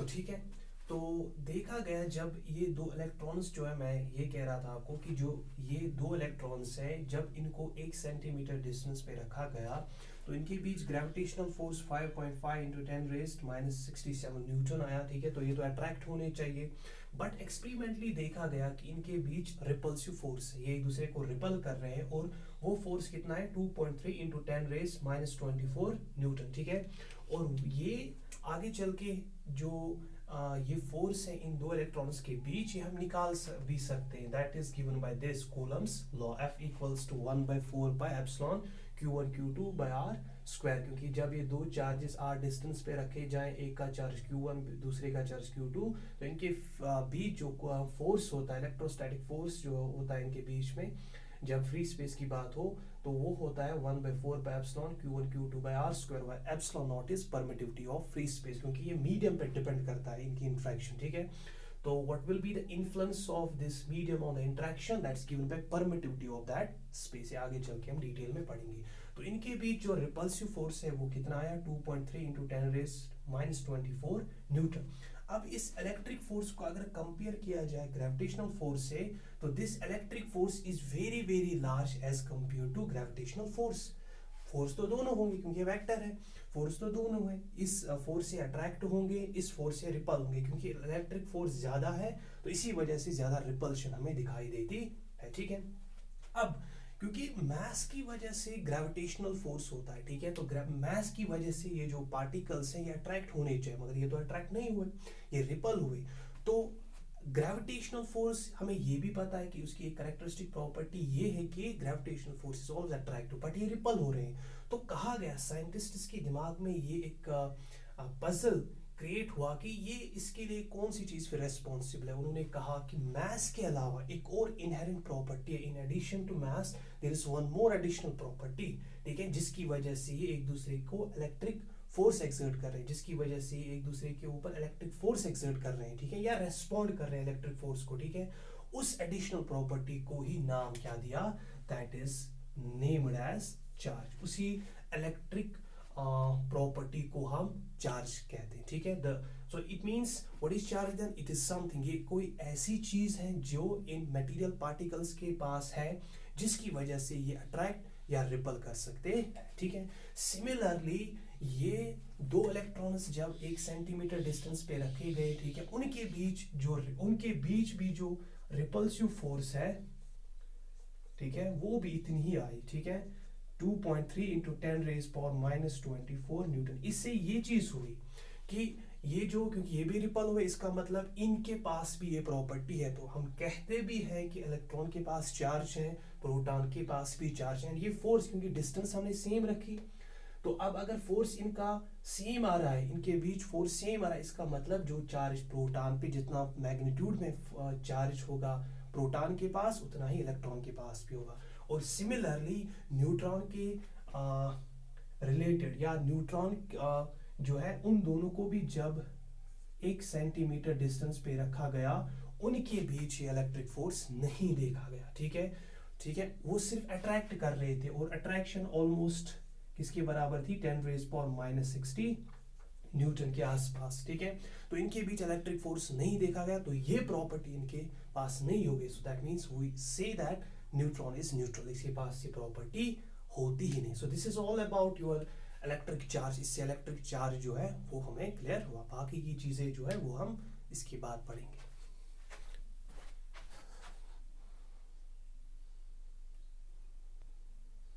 ठीक है, तो देखा गया जब ये दो इलेक्ट्रॉन्स जो है, मैं ये कह रहा था आपको कि जो ये दो इलेक्ट्रॉन्स हैं जब इनको 1 सेंटीमीटर डिस्टेंस पे रखा गया तो इनके बीच ग्रेविटेशनल फोर्स 5.5 इंटू 10⁻⁻�67 न्यूटन आया। ठीक है, तो ये तो अट्रैक्ट होने चाहिए, बट एक्सपेरिमेंटली देखा गया कि इनके बीच रिपल्सिव फोर्स है, ये एक दूसरे को रिपल कर रहे हैं और वो फोर्स कितना है 2.3 इंटू 10⁻⁻24 न्यूटन। ठीक है, और ये आगे चल के जो ये फोर्स है इन दो इलेक्ट्रॉन्स के बीच, ये हम निकाल भी सकते हैं। That is given by this Coulomb's law, F equals to 1/4 Q1 Q2 by R square, क्योंकि जब ये दो चार्जेस R डिस्टेंस पे रखे जाएं, एक का चार्ज Q1 दूसरे का चार्ज Q2, तो इनके बीच जो फोर्स होता है, इलेक्ट्रोस्टैटिक फोर्स जो होता है इनके बीच में जब फ्री स्पेस की बात हो, तो वो होता है 1/4 Q1 Q2 by R square. Epsilon not is permittivity of free space, क्योंकि ये मीडियम पे डिपेंड करता है इनकी इंटरेक्शन। ठीक है, तो what will be the influence of this medium on the interaction, that's given by permittivity of that space. आगे चल के हम डिटेल में पढ़ेंगे। तो इनके बीच जो रिपल्सिव फोर्स है वो कितना आया 2.3 इंटू 10⁻⁻24 न्यूटन। अब इस इलेक्ट्रिक फोर्स को अगर कंपेयर किया जाए ग्रेविटेशनल फोर्स से, तो this electric force is very very large as compare to gravitational force. Force तो दोनों होंगे क्योंकि वेक्टर है, फोर्स तो दोनों है, इस फोर्स से अट्रैक्ट होंगे, इस फोर्स से रिपल होंगे, क्योंकि इलेक्ट्रिक फोर्स ज्यादा है तो इसी वजह से ज्यादा रिपल्शन हमें दिखाई देती है। ठीक है, अब क्योंकि मास की वजह से ग्रेविटेशनल फोर्स होता है, ठीक है, तो मास की वजह से ये जो पार्टिकल्स हैं ये अट्रैक्ट होने चाहिए, मगर ये तो अट्रैक्ट नहीं हुए, ये रिपल हुए। तो ग्रेविटेशनल फोर्स हमें ये भी पता है कि उसकी एक कैरेक्टरिस्टिक प्रॉपर्टी ये है कि gravitational force is always attractive, but ये रिपल हो रहे हैं। तो कहा गया साइंटिस्ट के दिमाग में ये एक पजल क्रिएट हुआ कि ये इसके लिए कौन सी चीज फिर रेस्पॉन्सिबल है। उन्होंने कहा कि मास के अलावा एक और इनहेरेंट प्रॉपर्टी है, in addition to mass there is one more additional property, ठीक है, जिसकी वजह से ये एक दूसरे को इलेक्ट्रिक फोर्स एक्सर्ट कर रहे हैं, जिसकी वजह से एक दूसरे के ऊपर इलेक्ट्रिक फोर्स एक्सर्ट कर रहे हैं, ठीक है, या रेस्पॉन्ड कर रहे हैं इलेक्ट्रिक फोर्स को। ठीक है, उस एडिशनल प्रॉपर्टी को ही नाम क्या दिया, that is named as charge. उसी इलेक्ट्रिक प्रॉपर्टी को हम चार्ज कहते हैं। ठीक है, so it means what is charge then, it is something, ये कोई ऐसी चीज है जो इन मटेरियल पार्टिकल्स के पास है जिसकी वजह से ये अट्रैक्ट या रिपल कर सकते हैं। ठीक है, सिमिलरली ये दो इलेक्ट्रॉन्स जब 1 सेंटीमीटर डिस्टेंस पे रखे गए, ठीक है, उनके बीच भी जो रिपल्सिव फोर्स है, ठीक है, वो भी इतनी ही आई। ठीक है, 2.3 इंटू 10⁻⁻24 न्यूटन। इससे ये चीज हुई कि ये जो, क्योंकि ये भी रिपल हुए, इसका मतलब इनके पास भी ये प्रॉपर्टी है। तो हम कहते भी हैं कि इलेक्ट्रॉन के पास चार्ज है, प्रोटॉन के पास भी चार्ज है। ये फोर्स, क्योंकि डिस्टेंस हमने सेम रखी, तो अब अगर फोर्स इनका सेम आ रहा है, इनके बीच फोर्स सेम आ रहा है, इसका मतलब जो चार्ज प्रोटॉन पे जितना मैग्नीट्यूड में चार्ज होगा प्रोटॉन के पास, उतना ही इलेक्ट्रॉन के पास भी होगा। और सिमिलरली न्यूट्रॉन के रिलेटेड, या न्यूट्रॉन जो है, उन दोनों को भी जब 1 सेंटीमीटर डिस्टेंस पे रखा गया, उनके बीच ये इलेक्ट्रिक फोर्स नहीं देखा गया। ठीक है, ठीक है, वो सिर्फ अट्रैक्ट कर रहे थे, और अट्रैक्शन ऑलमोस्ट किसके बराबर थी, 10⁻⁻60 न्यूटन के आसपास। ठीक है, तो इनके बीच इलेक्ट्रिक फोर्स नहीं देखा गया, तो ये प्रॉपर्टी इनके पास नहीं होगी। So that means we say that neutron is neutral, इसके पास ये प्रॉपर्टी होती ही नहीं। So this is all about your electric charge. इससे इलेक्ट्रिक चार्ज जो है वो हमें क्लियर हुआ, बाकी की चीजें जो है वो हम इसके बाद पढ़ेंगे।